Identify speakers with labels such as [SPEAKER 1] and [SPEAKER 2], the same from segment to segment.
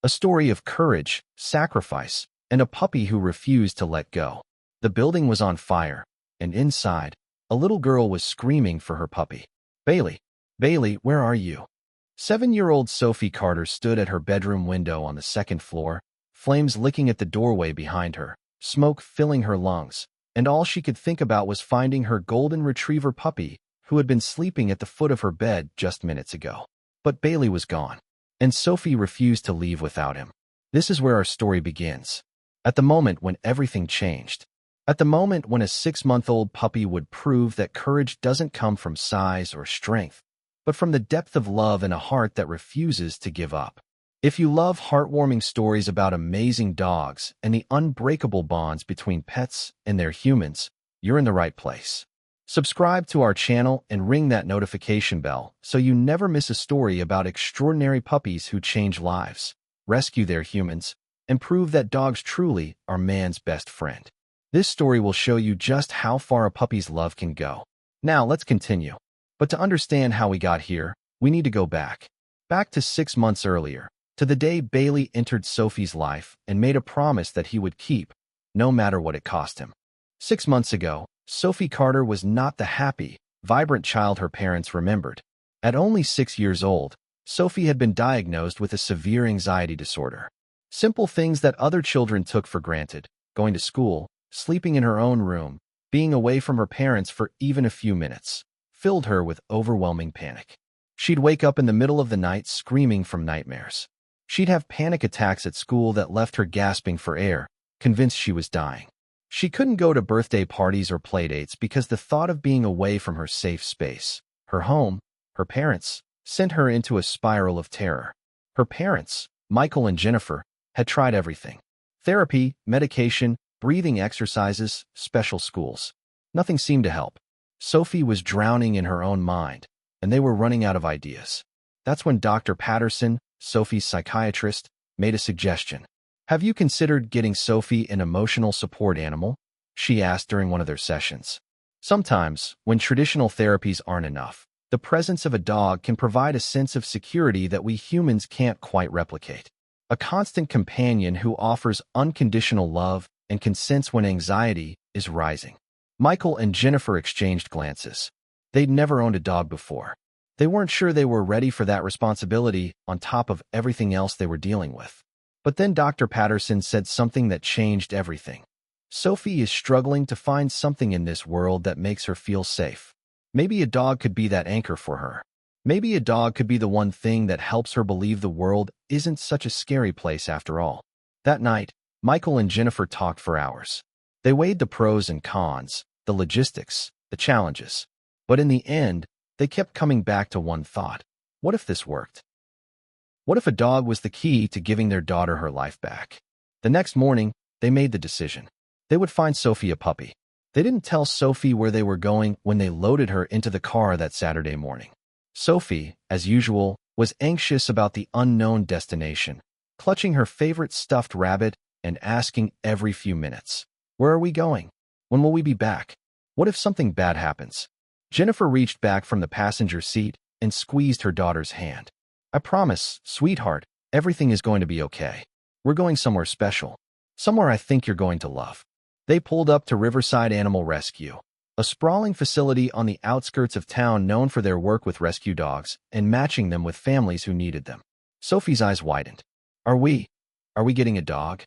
[SPEAKER 1] A story of courage, sacrifice, and a puppy who refused to let go. The building was on fire, and inside, a little girl was screaming for her puppy. Bailey, Bailey, where are you? 7-year-old Sophie Carter stood at her bedroom window on the second floor, flames licking at the doorway behind her, smoke filling her lungs, and all she could think about was finding her golden retriever puppy, who had been sleeping at the foot of her bed just minutes ago. But Bailey was gone, and Sophie refused to leave without him. This is where our story begins. At the moment when everything changed. At the moment when a 6-month-old puppy would prove that courage doesn't come from size or strength, but from the depth of love and a heart that refuses to give up. If you love heartwarming stories about amazing dogs and the unbreakable bonds between pets and their humans, you're in the right place. Subscribe to our channel and ring that notification bell so you never miss a story about extraordinary puppies who change lives, rescue their humans, and prove that dogs truly are man's best friend. This story will show you just how far a puppy's love can go. Now let's continue. But to understand how we got here, we need to go back. Back to 6 months earlier, to the day Bailey entered Sophie's life and made a promise that he would keep, no matter what it cost him. 6 months ago, Sophie Carter was not the happy, vibrant child her parents remembered. At only 6 years old, Sophie had been diagnosed with a severe anxiety disorder. Simple things that other children took for granted, going to school, sleeping in her own room, being away from her parents for even a few minutes, filled her with overwhelming panic. She'd wake up in the middle of the night screaming from nightmares. She'd have panic attacks at school that left her gasping for air, convinced she was dying. She couldn't go to birthday parties or playdates because the thought of being away from her safe space, her home, her parents, sent her into a spiral of terror. Her parents, Michael and Jennifer, had tried everything. Therapy, medication, breathing exercises, special schools. Nothing seemed to help. Sophie was drowning in her own mind, and they were running out of ideas. That's when Dr. Patterson, Sophie's psychiatrist, made a suggestion. "Have you considered getting Sophie an emotional support animal?" she asked during one of their sessions. Sometimes, when traditional therapies aren't enough, the presence of a dog can provide a sense of security that we humans can't quite replicate. A constant companion who offers unconditional love and can sense when anxiety is rising. Michael and Jennifer exchanged glances. They'd never owned a dog before. They weren't sure they were ready for that responsibility on top of everything else they were dealing with. But then Dr. Patterson said something that changed everything. Sophie is struggling to find something in this world that makes her feel safe. Maybe a dog could be that anchor for her. Maybe a dog could be the one thing that helps her believe the world isn't such a scary place after all. That night, Michael and Jennifer talked for hours. They weighed the pros and cons, the logistics, the challenges. But in the end, they kept coming back to one thought. What if this worked? What if a dog was the key to giving their daughter her life back? The next morning, they made the decision. They would find Sophie a puppy. They didn't tell Sophie where they were going when they loaded her into the car that Saturday morning. Sophie, as usual, was anxious about the unknown destination, clutching her favorite stuffed rabbit and asking every few minutes, "Where are we going? When will we be back? What if something bad happens?" Jennifer reached back from the passenger seat and squeezed her daughter's hand. "I promise, sweetheart, everything is going to be okay. We're going somewhere special. Somewhere I think you're going to love." They pulled up to Riverside Animal Rescue, a sprawling facility on the outskirts of town known for their work with rescue dogs and matching them with families who needed them. Sophie's eyes widened. Are we getting a dog?"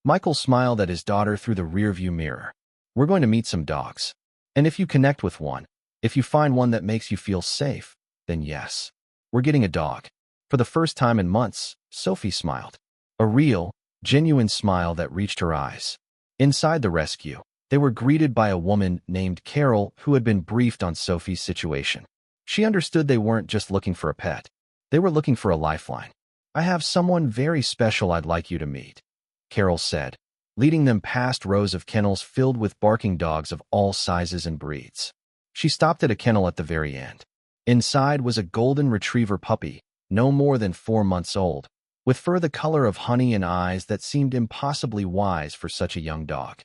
[SPEAKER 1] Michael smiled at his daughter through the rearview mirror. "We're going to meet some dogs. And if you connect with one, if you find one that makes you feel safe, then yes, we're getting a dog." For the first time in months, Sophie smiled. A real, genuine smile that reached her eyes. Inside the rescue, they were greeted by a woman named Carol who had been briefed on Sophie's situation. She understood they weren't just looking for a pet. They were looking for a lifeline. "I have someone very special I'd like you to meet," Carol said, leading them past rows of kennels filled with barking dogs of all sizes and breeds. She stopped at a kennel at the very end. Inside was a golden retriever puppy, no more than 4 months old, with fur the color of honey and eyes that seemed impossibly wise for such a young dog.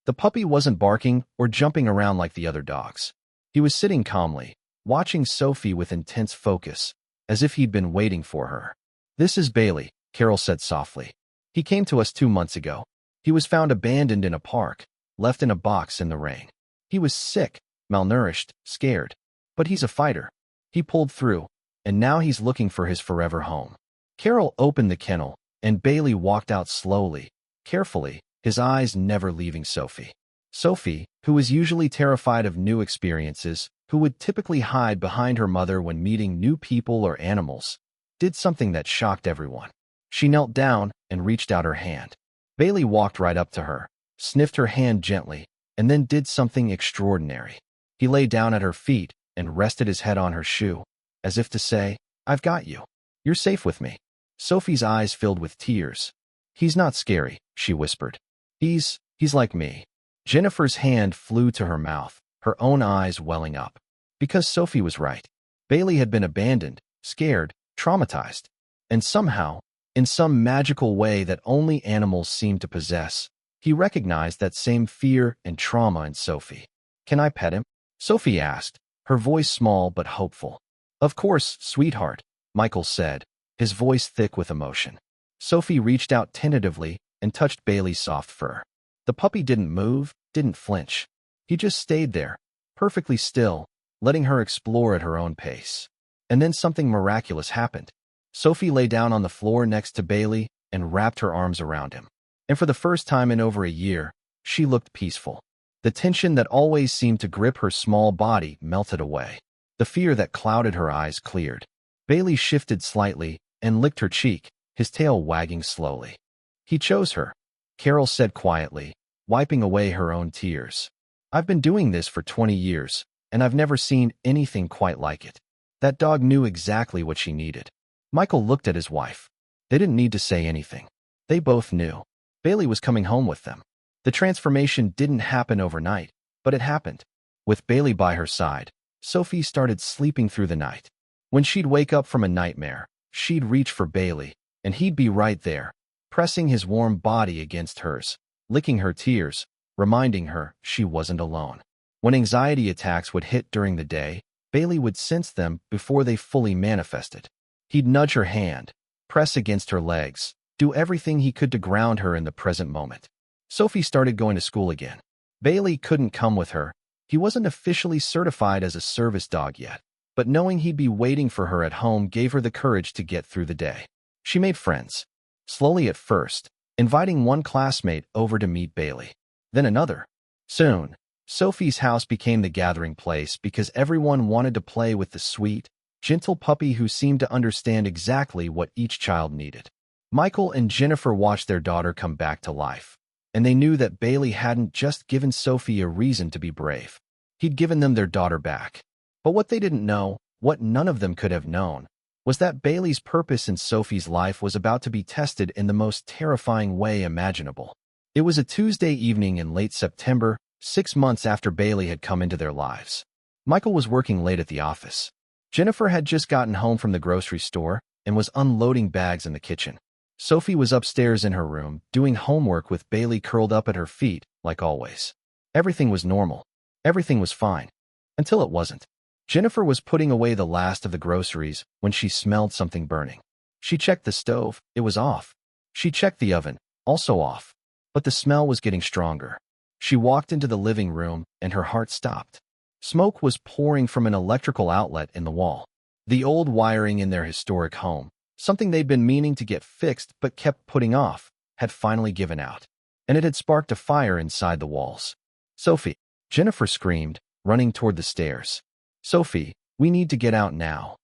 [SPEAKER 1] The puppy wasn't barking or jumping around like the other dogs. He was sitting calmly, watching Sophie with intense focus, as if he'd been waiting for her. "This is Bailey," Carol said softly. He came to us 2 months ago. He was found abandoned in a park, left in a box in the rain. He was sick, malnourished, scared. But he's a fighter. He pulled through, and now he's looking for his forever home. Carol opened the kennel, and Bailey walked out slowly, carefully, his eyes never leaving Sophie. Sophie, who was usually terrified of new experiences, who would typically hide behind her mother when meeting new people or animals, did something that shocked everyone. She knelt down and reached out her hand. Bailey walked right up to her, sniffed her hand gently, and then did something extraordinary. He lay down at her feet and rested his head on her shoe, as if to say, "I've got you. You're safe with me." Sophie's eyes filled with tears. "He's not scary," she whispered. He's like me." Jennifer's hand flew to her mouth, her own eyes welling up. Because Sophie was right. Bailey had been abandoned, scared, traumatized. And somehow, in some magical way that only animals seem to possess, he recognized that same fear and trauma in Sophie. "Can I pet him?" Sophie asked, her voice small but hopeful. "Of course, sweetheart," Michael said, his voice thick with emotion. Sophie reached out tentatively and touched Bailey's soft fur. The puppy didn't move, didn't flinch. He just stayed there, perfectly still, letting her explore at her own pace. And then something miraculous happened. Sophie lay down on the floor next to Bailey and wrapped her arms around him. And for the first time in over a year, she looked peaceful. The tension that always seemed to grip her small body melted away. The fear that clouded her eyes cleared. Bailey shifted slightly and licked her cheek, his tail wagging slowly. "He chose her," Carol said quietly, wiping away her own tears. "I've been doing this for 20 years, and I've never seen anything quite like it." That dog knew exactly what she needed. Michael looked at his wife. They didn't need to say anything. They both knew. Bailey was coming home with them. The transformation didn't happen overnight, but it happened. With Bailey by her side, Sophie started sleeping through the night. When she'd wake up from a nightmare, she'd reach for Bailey, and he'd be right there, pressing his warm body against hers, licking her tears, reminding her she wasn't alone. When anxiety attacks would hit during the day, Bailey would sense them before they fully manifested. He'd nudge her hand, press against her legs, do everything he could to ground her in the present moment. Sophie started going to school again. Bailey couldn't come with her. He wasn't officially certified as a service dog yet, but knowing he'd be waiting for her at home gave her the courage to get through the day. She made friends. Slowly at first, inviting one classmate over to meet Bailey, then another. Soon, Sophie's house became the gathering place because everyone wanted to play with the sweet, gentle puppy who seemed to understand exactly what each child needed. Michael and Jennifer watched their daughter come back to life, and they knew that Bailey hadn't just given Sophie a reason to be brave. He'd given them their daughter back. But what they didn't know, what none of them could have known, was that Bailey's purpose in Sophie's life was about to be tested in the most terrifying way imaginable. It was a Tuesday evening in late September, 6 months after Bailey had come into their lives. Michael was working late at the office. Jennifer had just gotten home from the grocery store and was unloading bags in the kitchen. Sophie was upstairs in her room, doing homework with Bailey curled up at her feet, like always. Everything was normal. Everything was fine. Until it wasn't. Jennifer was putting away the last of the groceries when she smelled something burning. She checked the stove, it was off. She checked the oven, also off. But the smell was getting stronger. She walked into the living room, and her heart stopped. Smoke was pouring from an electrical outlet in the wall. The old wiring in their historic home, something they'd been meaning to get fixed but kept putting off, had finally given out. And it had sparked a fire inside the walls. "Sophie!" Jennifer screamed, running toward the stairs. "Sophie, we need to get out now."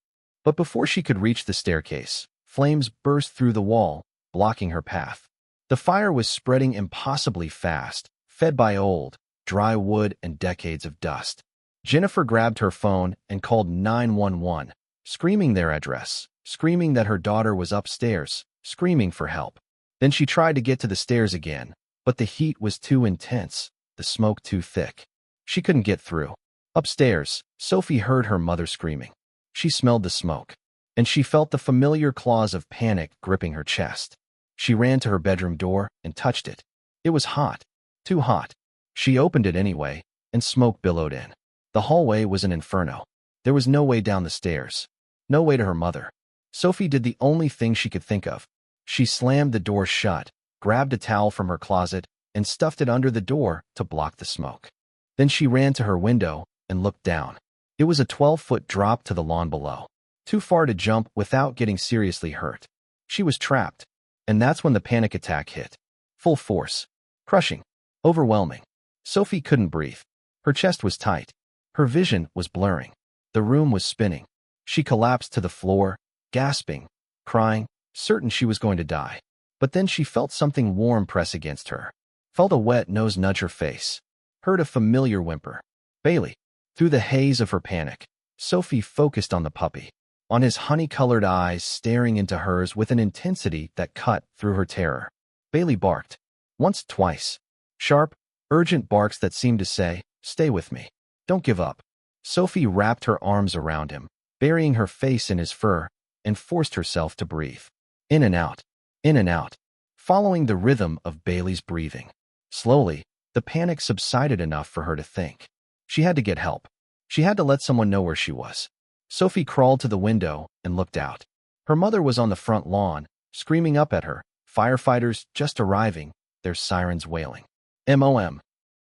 [SPEAKER 1] But before she could reach the staircase, flames burst through the wall, blocking her path. The fire was spreading impossibly fast, fed by old, dry wood and decades of dust. Jennifer grabbed her phone and called 911, screaming their address, screaming that her daughter was upstairs, screaming for help. Then she tried to get to the stairs again, but the heat was too intense, the smoke too thick. She couldn't get through. Upstairs, Sophie heard her mother screaming. She smelled the smoke, and she felt the familiar claws of panic gripping her chest. She ran to her bedroom door and touched it. It was hot, too hot. She opened it anyway, and smoke billowed in. The hallway was an inferno. There was no way down the stairs, no way to her mother. Sophie did the only thing she could think of. She slammed the door shut, grabbed a towel from her closet, and stuffed it under the door to block the smoke. Then she ran to her window and looked down. It was a 12-foot drop to the lawn below. Too far to jump without getting seriously hurt. She was trapped. And that's when the panic attack hit. Full force. Crushing. Overwhelming. Sophie couldn't breathe. Her chest was tight. Her vision was blurring. The room was spinning. She collapsed to the floor, gasping, crying, certain she was going to die. But then she felt something warm press against her. Felt a wet nose nudge her face. Heard a familiar whimper. Bailey. Through the haze of her panic, Sophie focused on the puppy, on his honey-colored eyes staring into hers with an intensity that cut through her terror. Bailey barked. Once, twice. Sharp, urgent barks that seemed to say, "Stay with me. Don't give up." Sophie wrapped her arms around him, burying her face in his fur, and forced herself to breathe. In and out, following the rhythm of Bailey's breathing. Slowly, the panic subsided enough for her to think. She had to get help. She had to let someone know where she was. Sophie crawled to the window and looked out. Her mother was on the front lawn, screaming up at her. Firefighters just arriving, their sirens wailing. "Mom!"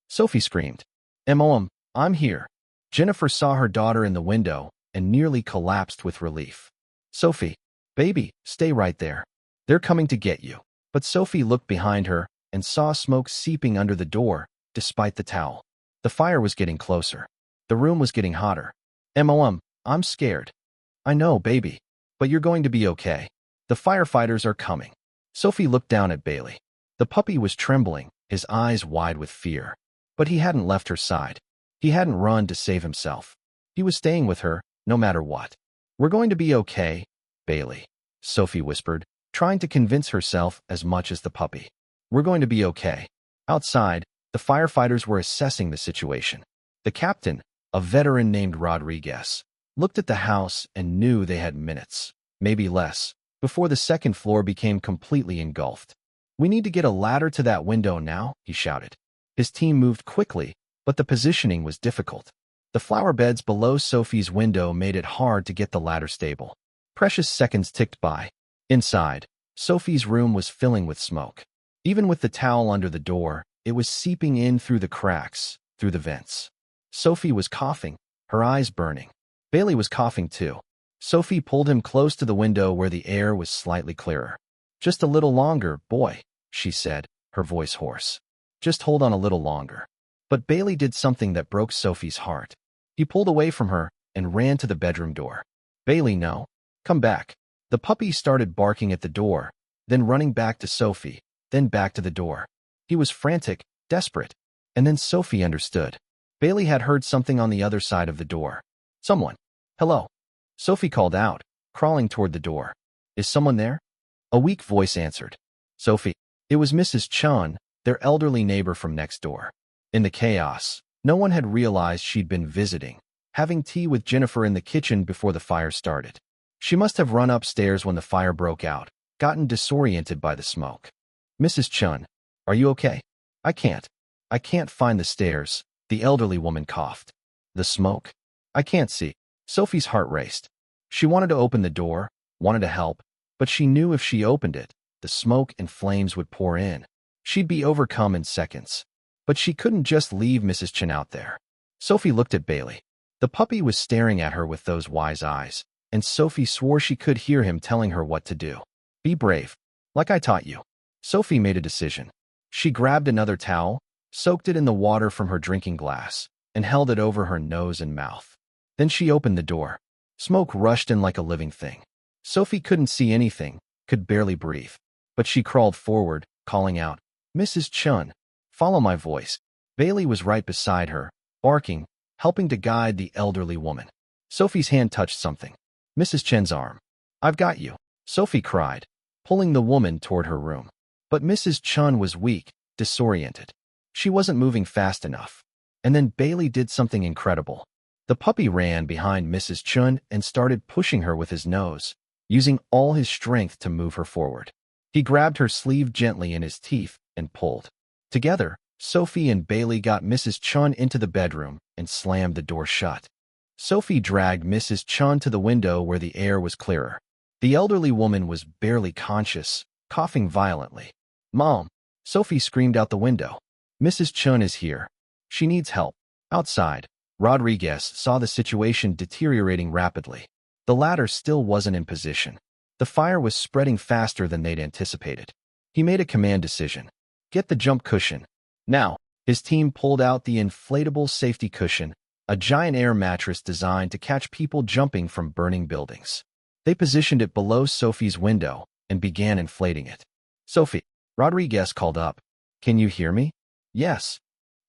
[SPEAKER 1] Sophie screamed. "Mom, I'm here." Jennifer saw her daughter in the window and nearly collapsed with relief. "Sophie, baby, stay right there. They're coming to get you." But Sophie looked behind her and saw smoke seeping under the door, despite the towel. The fire was getting closer. The room was getting hotter. "Mom, I'm scared." "I know, baby. But you're going to be okay. The firefighters are coming." Sophie looked down at Bailey. The puppy was trembling, his eyes wide with fear. But he hadn't left her side. He hadn't run to save himself. He was staying with her, no matter what. "We're going to be okay, Bailey," Sophie whispered, trying to convince herself as much as the puppy. "We're going to be okay." Outside, the firefighters were assessing the situation. The captain, a veteran named Rodriguez, looked at the house and knew they had minutes, maybe less, before the second floor became completely engulfed. "We need to get a ladder to that window now," he shouted. His team moved quickly, but the positioning was difficult. The flower beds below Sophie's window made it hard to get the ladder stable. Precious seconds ticked by. Inside, Sophie's room was filling with smoke. Even with the towel under the door, it was seeping in through the cracks, through the vents. Sophie was coughing, her eyes burning. Bailey was coughing too. Sophie pulled him close to the window where the air was slightly clearer. "Just a little longer, boy," she said, her voice hoarse. "Just hold on a little longer." But Bailey did something that broke Sophie's heart. He pulled away from her and ran to the bedroom door. "Bailey, no. Come back." The puppy started barking at the door, then running back to Sophie, then back to the door. He was frantic, desperate. And then Sophie understood. Bailey had heard something on the other side of the door. "Someone. Hello." Sophie called out, crawling toward the door. "Is someone there?" A weak voice answered. "Sophie." It was Mrs. Chun, their elderly neighbor from next door. In the chaos, no one had realized she'd been visiting, having tea with Jennifer in the kitchen before the fire started. She must have run upstairs when the fire broke out, gotten disoriented by the smoke. "Mrs. Chun, are you okay?" I can't find the stairs," the elderly woman coughed. "The smoke? I can't see." Sophie's heart raced. She wanted to open the door, wanted to help, but she knew if she opened it, the smoke and flames would pour in. She'd be overcome in seconds. But she couldn't just leave Mrs. Chen out there. Sophie looked at Bailey. The puppy was staring at her with those wise eyes, and Sophie swore she could hear him telling her what to do. "Be brave, like I taught you." Sophie made a decision. She grabbed another towel, soaked it in the water from her drinking glass, and held it over her nose and mouth. Then she opened the door. Smoke rushed in like a living thing. Sophie couldn't see anything, could barely breathe. But she crawled forward, calling out, "Mrs. Chun, follow my voice." Bailey was right beside her, barking, helping to guide the elderly woman. Sophie's hand touched something. Mrs. Chen's arm. "I've got you," Sophie cried, pulling the woman toward her room. But Mrs. Chun was weak, disoriented. She wasn't moving fast enough. And then Bailey did something incredible. The puppy ran behind Mrs. Chun and started pushing her with his nose, using all his strength to move her forward. He grabbed her sleeve gently in his teeth and pulled. Together, Sophie and Bailey got Mrs. Chun into the bedroom and slammed the door shut. Sophie dragged Mrs. Chun to the window where the air was clearer. The elderly woman was barely conscious, coughing violently. "Mom!" Sophie screamed out the window. "Mrs. Chun is here. She needs help." Outside, Rodriguez saw the situation deteriorating rapidly. The ladder still wasn't in position. The fire was spreading faster than they'd anticipated. He made a command decision. "Get the jump cushion." Now, his team pulled out the inflatable safety cushion, a giant air mattress designed to catch people jumping from burning buildings. They positioned it below Sophie's window and began inflating it. "Sophie," Rodriguez called up. "Can you hear me?" "Yes."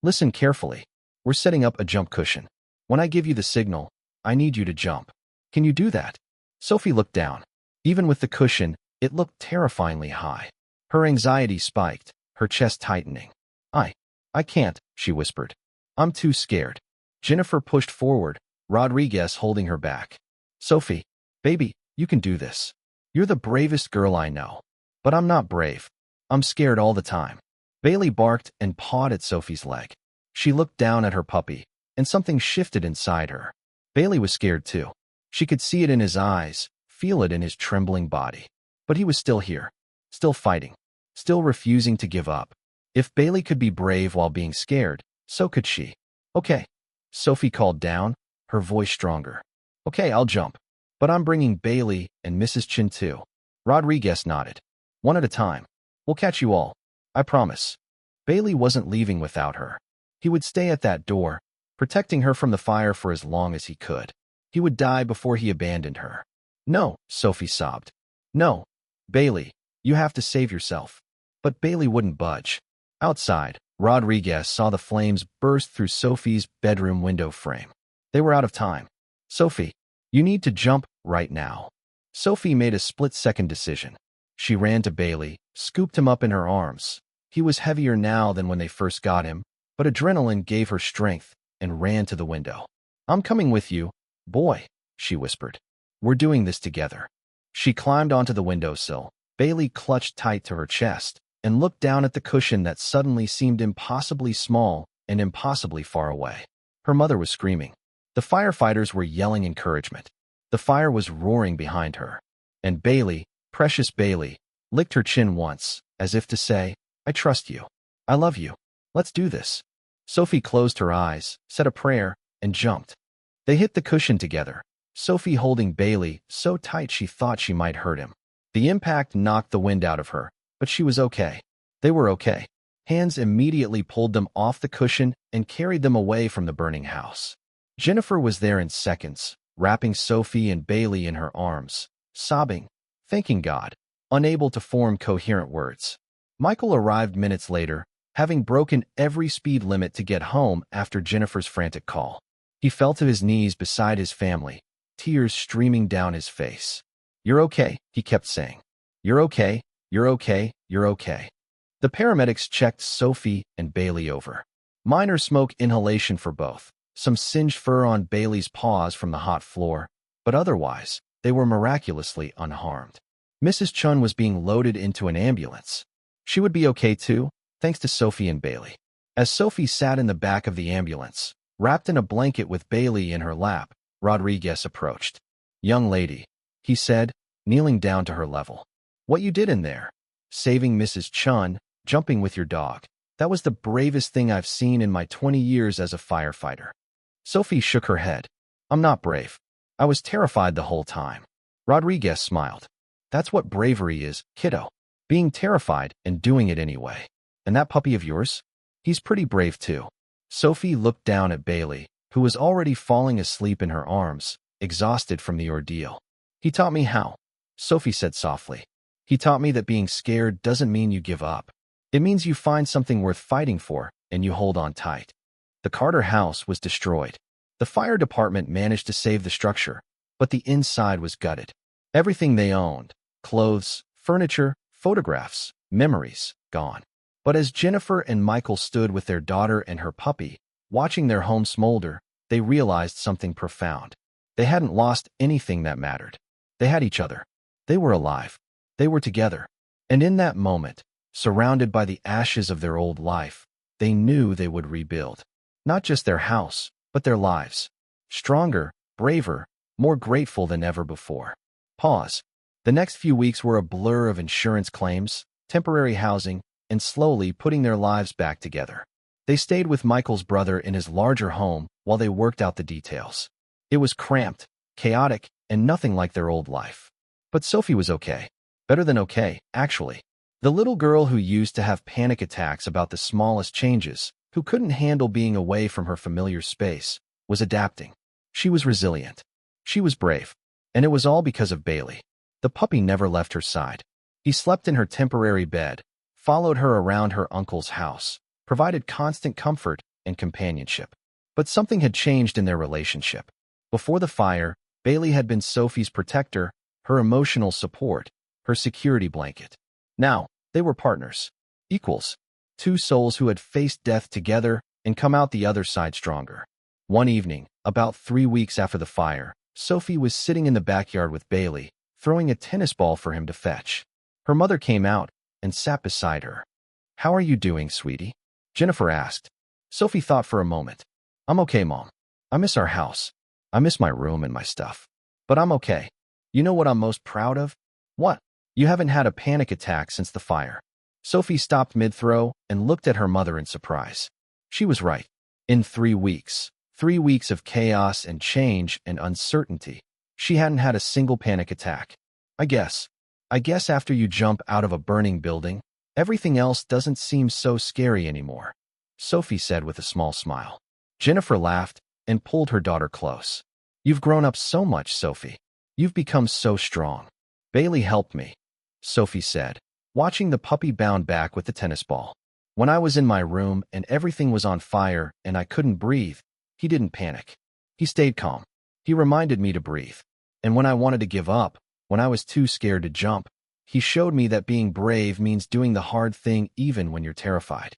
[SPEAKER 1] "Listen carefully. We're setting up a jump cushion. When I give you the signal, I need you to jump. Can you do that?" Sophie looked down. Even with the cushion, it looked terrifyingly high. Her anxiety spiked, her chest tightening. I can't," she whispered. "I'm too scared." Jennifer pushed forward, Rodriguez holding her back. "Sophie, baby, you can do this. You're the bravest girl I know." "But I'm not brave. I'm scared all the time." Bailey barked and pawed at Sophie's leg. She looked down at her puppy, and something shifted inside her. Bailey was scared too. She could see it in his eyes, feel it in his trembling body. But he was still here, still fighting, still refusing to give up. If Bailey could be brave while being scared, so could she. "Okay," Sophie called down, her voice stronger. "Okay, I'll jump. But I'm bringing Bailey and Mrs. Chin too." Rodriguez nodded. "One at a time. We'll catch you all. I promise." Bailey wasn't leaving without her. He would stay at that door, protecting her from the fire for as long as he could. He would die before he abandoned her. "No," Sophie sobbed. "No. Bailey, you have to save yourself." But Bailey wouldn't budge. Outside, Rodriguez saw the flames burst through Sophie's bedroom window frame. They were out of time. "Sophie, you need to jump right now." Sophie made a split-second decision. She ran to Bailey, scooped him up in her arms. He was heavier now than when they first got him, but adrenaline gave her strength and ran to the window. "I'm coming with you, boy," she whispered. "We're doing this together." She climbed onto the windowsill. Bailey clutched tight to her chest and looked down at the cushion that suddenly seemed impossibly small and impossibly far away. Her mother was screaming. The firefighters were yelling encouragement. The fire was roaring behind her. And Bailey, precious Bailey, licked her chin once, as if to say, "I trust you. I love you. Let's do this." Sophie closed her eyes, said a prayer, and jumped. They hit the cushion together, Sophie holding Bailey so tight she thought she might hurt him. The impact knocked the wind out of her, but she was okay. They were okay. Hands immediately pulled them off the cushion and carried them away from the burning house. Jennifer was there in seconds, wrapping Sophie and Bailey in her arms, sobbing, thanking God, unable to form coherent words. Michael arrived minutes later, having broken every speed limit to get home after Jennifer's frantic call. He fell to his knees beside his family, tears streaming down his face. "You're okay," he kept saying. "You're okay, you're okay, you're okay." The paramedics checked Sophie and Bailey over. Minor smoke inhalation for both, some singed fur on Bailey's paws from the hot floor, but otherwise, they were miraculously unharmed. Mrs. Chun was being loaded into an ambulance. She would be okay too, thanks to Sophie and Bailey. As Sophie sat in the back of the ambulance, wrapped in a blanket with Bailey in her lap, Rodriguez approached. "Young lady," he said, kneeling down to her level. "What you did in there? Saving Mrs. Chun, jumping with your dog. That was the bravest thing I've seen in my 20 years as a firefighter." Sophie shook her head. "I'm not brave. I was terrified the whole time." Rodriguez smiled. "That's what bravery is, kiddo. Being terrified and doing it anyway. And that puppy of yours? He's pretty brave too." Sophie looked down at Bailey, who was already falling asleep in her arms, exhausted from the ordeal. "He taught me how," Sophie said softly. "He taught me that being scared doesn't mean you give up. It means you find something worth fighting for and you hold on tight." The Carter house was destroyed. The fire department managed to save the structure, but the inside was gutted. Everything they owned, clothes, furniture, photographs, memories, gone. But as Jennifer and Michael stood with their daughter and her puppy, watching their home smolder, they realized something profound. They hadn't lost anything that mattered. They had each other. They were alive. They were together. And in that moment, surrounded by the ashes of their old life, they knew they would rebuild. Not just their house, but their lives. Stronger, braver, more grateful than ever before. Pause. The next few weeks were a blur of insurance claims, temporary housing, and slowly putting their lives back together. They stayed with Michael's brother in his larger home while they worked out the details. It was cramped, chaotic, and nothing like their old life. But Sophie was okay. Better than okay, actually. The little girl who used to have panic attacks about the smallest changes, who couldn't handle being away from her familiar space, was adapting. She was resilient. She was brave. And it was all because of Bailey. The puppy never left her side. He slept in her temporary bed, followed her around her uncle's house, provided constant comfort and companionship. But something had changed in their relationship. Before the fire, Bailey had been Sophie's protector, her emotional support, her security blanket. Now, they were partners, equals, two souls who had faced death together and come out the other side stronger. One evening, about 3 weeks after the fire, Sophie was sitting in the backyard with Bailey, throwing a tennis ball for him to fetch. Her mother came out and sat beside her. "How are you doing, sweetie?" Jennifer asked. Sophie thought for a moment. "I'm okay, Mom. I miss our house. I miss my room and my stuff. But I'm okay. You know what I'm most proud of?" "What?" "You haven't had a panic attack since the fire." Sophie stopped mid-throw and looked at her mother in surprise. She was right. In 3 weeks, 3 weeks of chaos and change and uncertainty, she hadn't had a single panic attack. I guess after you jump out of a burning building, everything else doesn't seem so scary anymore," Sophie said with a small smile. Jennifer laughed and pulled her daughter close. "You've grown up so much, Sophie. You've become so strong." "Bailey helped me," Sophie said, watching the puppy bound back with the tennis ball. "When I was in my room and everything was on fire and I couldn't breathe, he didn't panic. He stayed calm. He reminded me to breathe. And when I wanted to give up, when I was too scared to jump, he showed me that being brave means doing the hard thing even when you're terrified."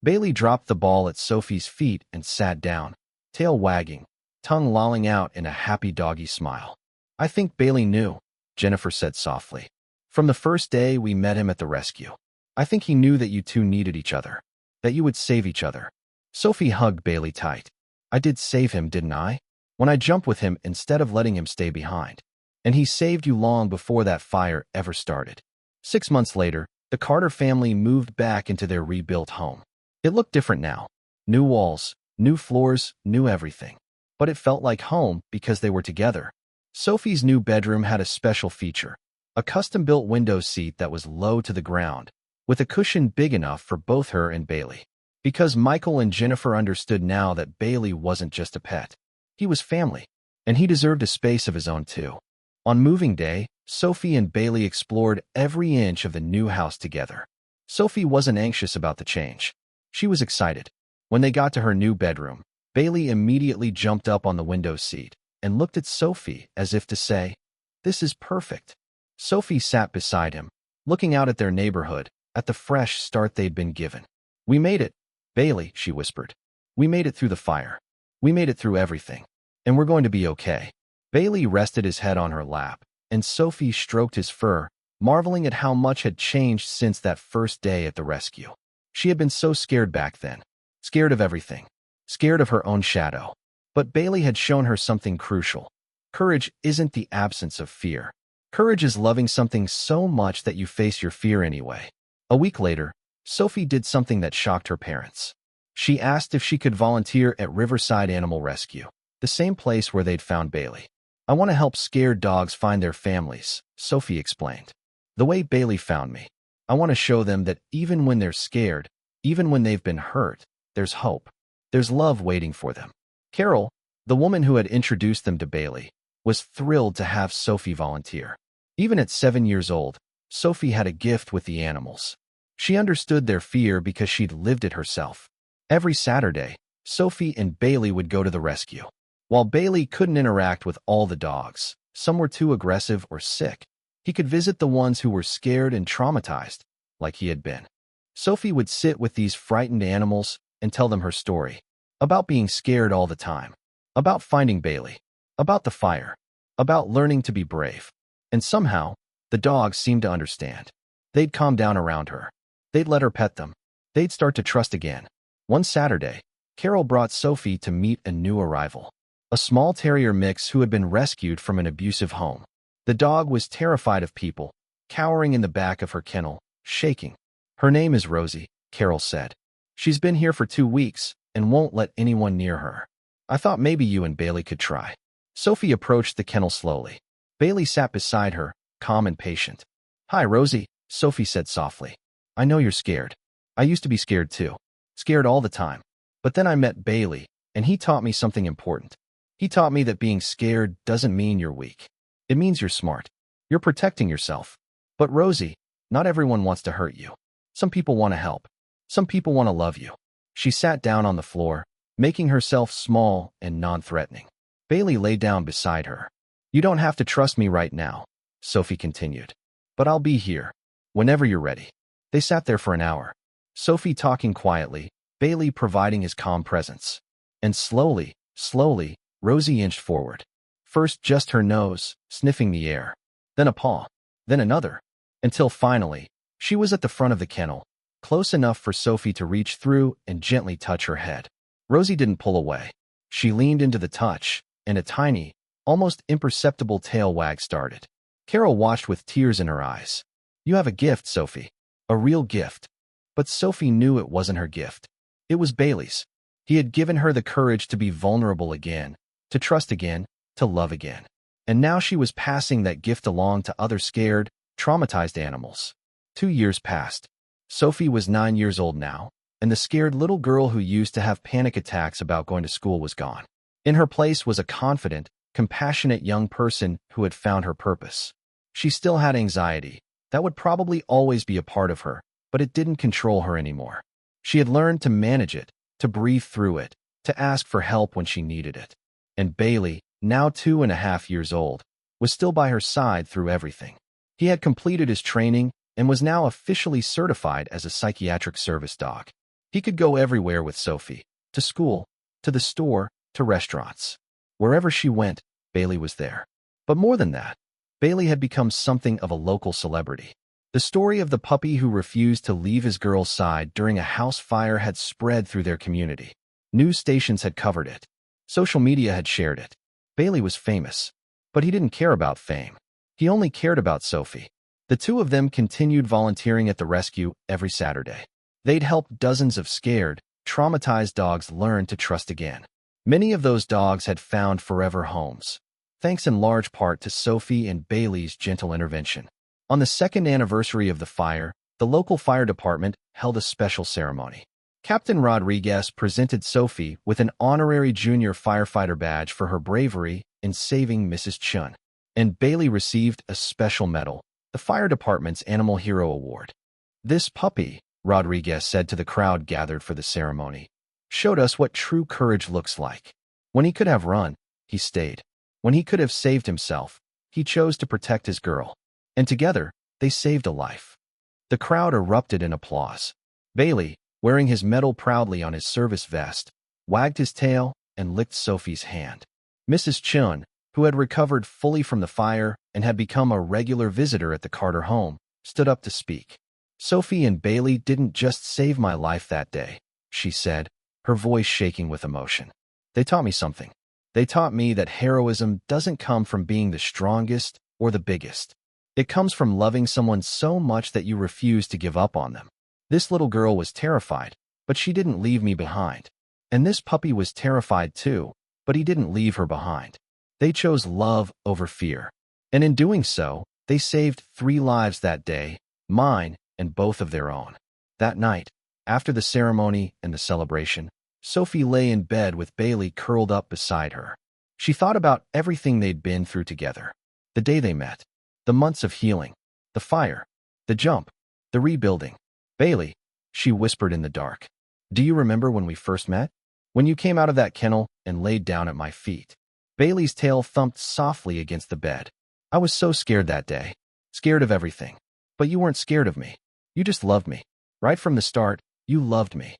[SPEAKER 1] Bailey dropped the ball at Sophie's feet and sat down, tail wagging, tongue lolling out in a happy doggy smile. "I think Bailey knew," Jennifer said softly. "From the first day we met him at the rescue. I think he knew that you two needed each other, that you would save each other." Sophie hugged Bailey tight. "I did save him, didn't I? When I jumped with him instead of letting him stay behind. And he saved you long before that fire ever started." 6 months later, the Carter family moved back into their rebuilt home. It looked different now. New walls, new floors, new everything. But it felt like home because they were together. Sophie's new bedroom had a special feature, a custom-built window seat that was low to the ground, with a cushion big enough for both her and Bailey. Because Michael and Jennifer understood now that Bailey wasn't just a pet. He was family, and he deserved a space of his own too. On moving day, Sophie and Bailey explored every inch of the new house together. Sophie wasn't anxious about the change. She was excited. When they got to her new bedroom, Bailey immediately jumped up on the window seat and looked at Sophie as if to say, "This is perfect." Sophie sat beside him, looking out at their neighborhood, at the fresh start they'd been given. "We made it, Bailey," she whispered. "We made it through the fire. We made it through everything. And we're going to be okay." Bailey rested his head on her lap, and Sophie stroked his fur, marveling at how much had changed since that first day at the rescue. She had been so scared back then. Scared of everything. Scared of her own shadow. But Bailey had shown her something crucial. Courage isn't the absence of fear. Courage is loving something so much that you face your fear anyway. A week later, Sophie did something that shocked her parents. She asked if she could volunteer at Riverside Animal Rescue, the same place where they'd found Bailey. "I want to help scared dogs find their families," Sophie explained. "The way Bailey found me. I want to show them that even when they're scared, even when they've been hurt, there's hope. There's love waiting for them." Carol, the woman who had introduced them to Bailey, was thrilled to have Sophie volunteer. Even at 7 years old, Sophie had a gift with the animals. She understood their fear because she'd lived it herself. Every Saturday, Sophie and Bailey would go to the rescue. While Bailey couldn't interact with all the dogs, some were too aggressive or sick, he could visit the ones who were scared and traumatized, like he had been. Sophie would sit with these frightened animals and tell them her story, about being scared all the time, about finding Bailey, about the fire, about learning to be brave. And somehow, the dogs seemed to understand. They'd calm down around her. They'd let her pet them. They'd start to trust again. One Saturday, Carol brought Sophie to meet a new arrival. A small terrier mix who had been rescued from an abusive home. The dog was terrified of people, cowering in the back of her kennel, shaking. Her name is Rosie, Carol said. She's been here for 2 weeks and won't let anyone near her. I thought maybe you and Bailey could try. Sophie approached the kennel slowly. Bailey sat beside her, calm and patient. Hi, Rosie, Sophie said softly. I know you're scared. I used to be scared too. Scared all the time. But then I met Bailey, and he taught me something important. He taught me that being scared doesn't mean you're weak. It means you're smart. You're protecting yourself. But Rosie, not everyone wants to hurt you. Some people want to help. Some people want to love you. She sat down on the floor, making herself small and non-threatening. Bailey lay down beside her. You don't have to trust me right now, Sophie continued. But I'll be here, whenever you're ready. They sat there for an hour. Sophie talking quietly, Bailey providing his calm presence. And slowly, Rosie inched forward. First just her nose, sniffing the air. Then a paw. Then another. Until finally, she was at the front of the kennel, close enough for Sophie to reach through and gently touch her head. Rosie didn't pull away. She leaned into the touch, and a tiny, almost imperceptible tail wag started. Carol watched with tears in her eyes. You have a gift, Sophie. A real gift. But Sophie knew it wasn't her gift. It was Bailey's. He had given her the courage to be vulnerable again, to trust again, to love again. And now she was passing that gift along to other scared, traumatized animals. 2 years passed. Sophie was 9 years old now, and the scared little girl who used to have panic attacks about going to school was gone. In her place was a confident, compassionate young person who had found her purpose. She still had anxiety. That would probably always be a part of her, but it didn't control her anymore. She had learned to manage it, to breathe through it, to ask for help when she needed it. And Bailey, now 2.5 years old, was still by her side through everything. He had completed his training and was now officially certified as a psychiatric service dog. He could go everywhere with Sophie, to school, to the store, to restaurants. Wherever she went, Bailey was there. But more than that, Bailey had become something of a local celebrity. The story of the puppy who refused to leave his girl's side during a house fire had spread through their community. News stations had covered it. Social media had shared it. Bailey was famous. But he didn't care about fame. He only cared about Sophie. The two of them continued volunteering at the rescue every Saturday. They'd helped dozens of scared, traumatized dogs learn to trust again. Many of those dogs had found forever homes, thanks in large part to Sophie and Bailey's gentle intervention. On the 2nd anniversary of the fire, the local fire department held a special ceremony. Captain Rodriguez presented Sophie with an honorary junior firefighter badge for her bravery in saving Mrs. Chun, and Bailey received a special medal, the fire department's Animal Hero Award. This puppy, Rodriguez said to the crowd gathered for the ceremony, showed us what true courage looks like. When he could have run, he stayed. When he could have saved himself, he chose to protect his girl. And together, they saved a life. The crowd erupted in applause. Bailey, wearing his medal proudly on his service vest, wagged his tail and licked Sophie's hand. Mrs. Chun, who had recovered fully from the fire and had become a regular visitor at the Carter home, stood up to speak. Sophie and Bailey didn't just save my life that day, she said, her voice shaking with emotion. They taught me something. They taught me that heroism doesn't come from being the strongest or the biggest. It comes from loving someone so much that you refuse to give up on them. This little girl was terrified, but she didn't leave me behind. And this puppy was terrified too, but he didn't leave her behind. They chose love over fear. And in doing so, they saved 3 lives that day, mine and both of their own. That night, after the ceremony and the celebration, Sophie lay in bed with Bailey curled up beside her. She thought about everything they'd been through together. The day they met. The months of healing. The fire. The jump. The rebuilding. Bailey, she whispered in the dark. Do you remember when we first met? When you came out of that kennel and laid down at my feet. Bailey's tail thumped softly against the bed. I was so scared that day. Scared of everything. But you weren't scared of me. You just loved me. Right from the start, you loved me.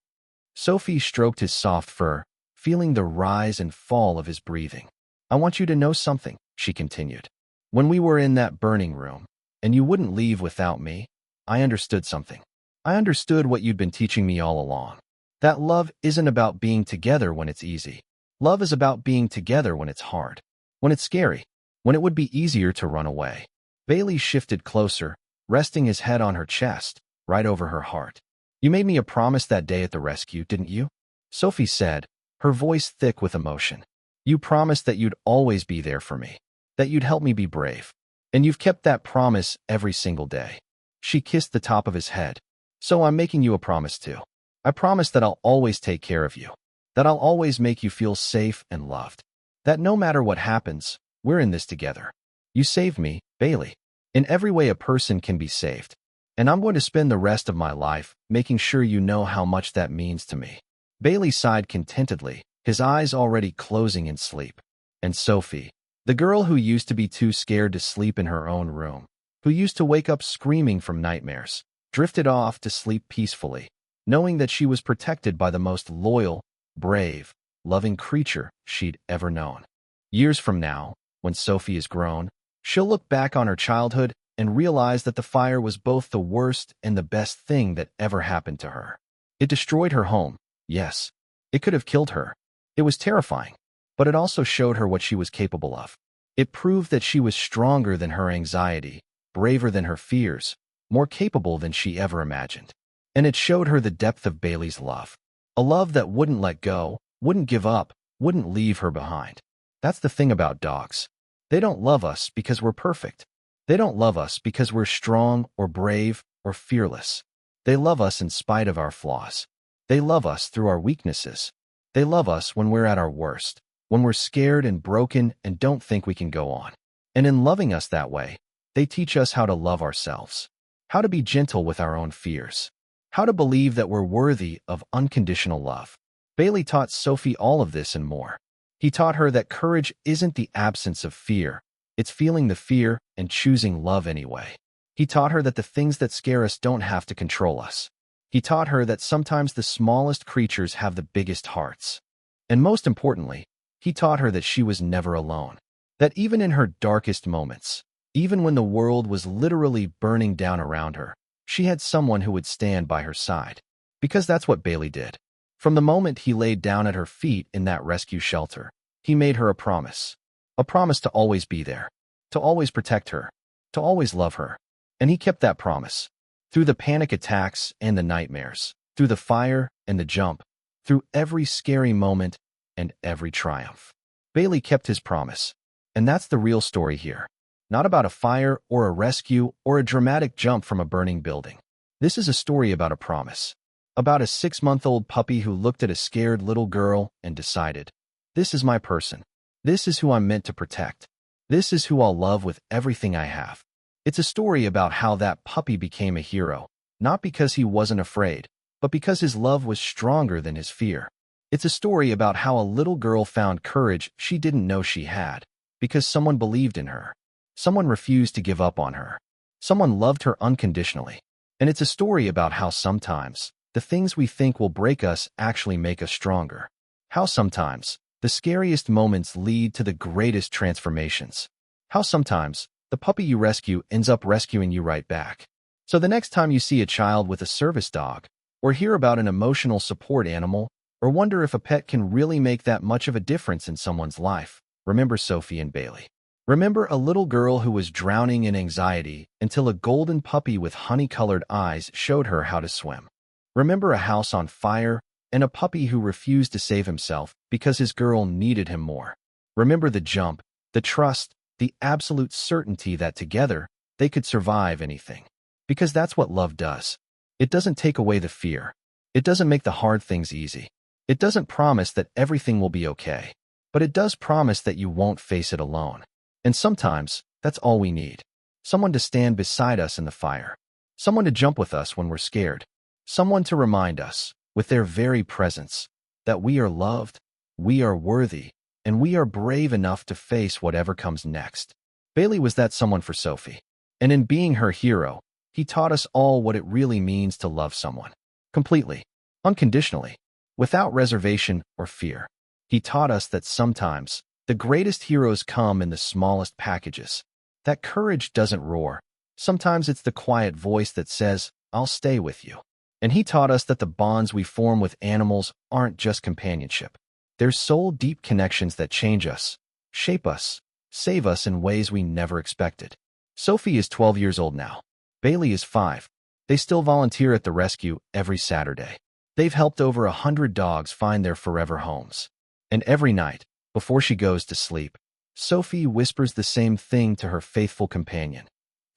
[SPEAKER 1] Sophie stroked his soft fur, feeling the rise and fall of his breathing. I want you to know something, she continued. When we were in that burning room, and you wouldn't leave without me, I understood something. I understood what you'd been teaching me all along. That love isn't about being together when it's easy. Love is about being together when it's hard. When it's scary. when it would be easier to run away. Bailey shifted closer, resting his head on her chest, right over her heart. "You made me a promise that day at the rescue, didn't you?" Sophie said, her voice thick with emotion. "You promised that you'd always be there for me, that you'd help me be brave. And you've kept that promise every single day." She kissed the top of his head. "So I'm making you a promise too. I promise that I'll always take care of you, that I'll always make you feel safe and loved, that no matter what happens, we're in this together. You saved me, Bailey, in every way a person can be saved. And I'm going to spend the rest of my life making sure you know how much that means to me." Bailey sighed contentedly, his eyes already closing in sleep. And Sophie, the girl who used to be too scared to sleep in her own room, who used to wake up screaming from nightmares, drifted off to sleep peacefully, knowing that she was protected by the most loyal, brave, loving creature she'd ever known. Years from now, when Sophie is grown, she'll look back on her childhood and realize that the fire was both the worst and the best thing that ever happened to her. It destroyed her home, yes. It could have killed her. It was terrifying, but it also showed her what she was capable of. It proved that she was stronger than her anxiety, braver than her fears, more capable than she ever imagined. And it showed her the depth of Bailey's love. A love that wouldn't let go, wouldn't give up, wouldn't leave her behind. That's the thing about dogs. They don't love us because we're perfect. They don't love us because we're strong or brave or fearless. They love us in spite of our flaws. They love us through our weaknesses. They love us when we're at our worst, when we're scared and broken and don't think we can go on. And in loving us that way, they teach us how to love ourselves, how to be gentle with our own fears, how to believe that we're worthy of unconditional love. Bailey taught Sophie all of this and more. He taught her that courage isn't the absence of fear, it's feeling the fear and choosing love anyway. He taught her that the things that scare us don't have to control us. He taught her that sometimes the smallest creatures have the biggest hearts. And most importantly, he taught her that she was never alone, that even in her darkest moments, even when the world was literally burning down around her, she had someone who would stand by her side. Because that's what Bailey did. From the moment he laid down at her feet in that rescue shelter, he made her a promise to always be there, to always protect her, to always love her. And he kept that promise. Through the panic attacks and the nightmares, through the fire and the jump, through every scary moment and every triumph, Bailey kept his promise. And that's the real story here. Not about a fire or a rescue or a dramatic jump from a burning building. This is a story about a promise. About a 6-month-old puppy who looked at a scared little girl and decided, "This is my person. This is who I'm meant to protect. This is who I'll love with everything I have." It's a story about how that puppy became a hero, not because he wasn't afraid, but because his love was stronger than his fear. It's a story about how a little girl found courage she didn't know she had, because someone believed in her. Someone refused to give up on her. Someone loved her unconditionally. And it's a story about how sometimes the things we think will break us actually make us stronger. How sometimes the scariest moments lead to the greatest transformations. How sometimes the puppy you rescue ends up rescuing you right back. So the next time you see a child with a service dog, or hear about an emotional support animal, or wonder if a pet can really make that much of a difference in someone's life, remember Sophie and Bailey. Remember a little girl who was drowning in anxiety until a golden puppy with honey-colored eyes showed her how to swim. Remember a house on fire and a puppy who refused to save himself because his girl needed him more. Remember the jump, the trust, the absolute certainty that together they could survive anything. Because that's what love does. It doesn't take away the fear. It doesn't make the hard things easy. It doesn't promise that everything will be okay. But it does promise that you won't face it alone. And sometimes, that's all we need. Someone to stand beside us in the fire. Someone to jump with us when we're scared. Someone to remind us, with their very presence, that we are loved, we are worthy, and we are brave enough to face whatever comes next. Bailey was that someone for Sophie. And in being her hero, he taught us all what it really means to love someone. Completely, unconditionally, without reservation or fear. He taught us that sometimes the greatest heroes come in the smallest packages. That courage doesn't roar. Sometimes it's the quiet voice that says, "I'll stay with you." And he taught us that the bonds we form with animals aren't just companionship. They're soul-deep connections that change us, shape us, save us in ways we never expected. Sophie is 12 years old now. Bailey is 5. They still volunteer at the rescue every Saturday. They've helped over 100 dogs find their forever homes. And every night, before she goes to sleep, Sophie whispers the same thing to her faithful companion.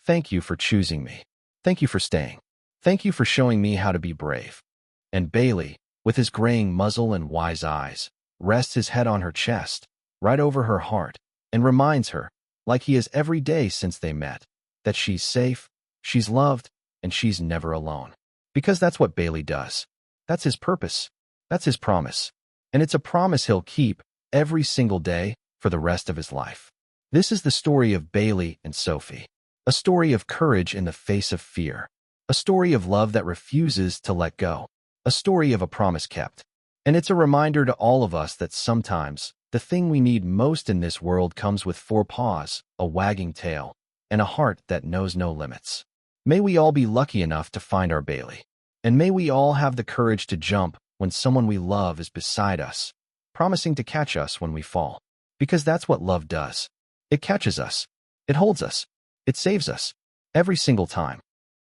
[SPEAKER 1] Thank you for choosing me. Thank you for staying. Thank you for showing me how to be brave. And Bailey, with his graying muzzle and wise eyes, rests his head on her chest, right over her heart, and reminds her, like he has every day since they met, that she's safe, she's loved, and she's never alone. Because that's what Bailey does. That's his purpose. That's his promise. And it's a promise he'll keep every single day for the rest of his life. This is the story of Bailey and Sophie. A story of courage in the face of fear. A story of love that refuses to let go. A story of a promise kept. And it's a reminder to all of us that sometimes the thing we need most in this world comes with 4 paws, a wagging tail, and a heart that knows no limits. May we all be lucky enough to find our Bailey. And may we all have the courage to jump when someone we love is beside us, promising to catch us when we fall. Because that's what love does. It catches us. It holds us. It saves us. Every single time.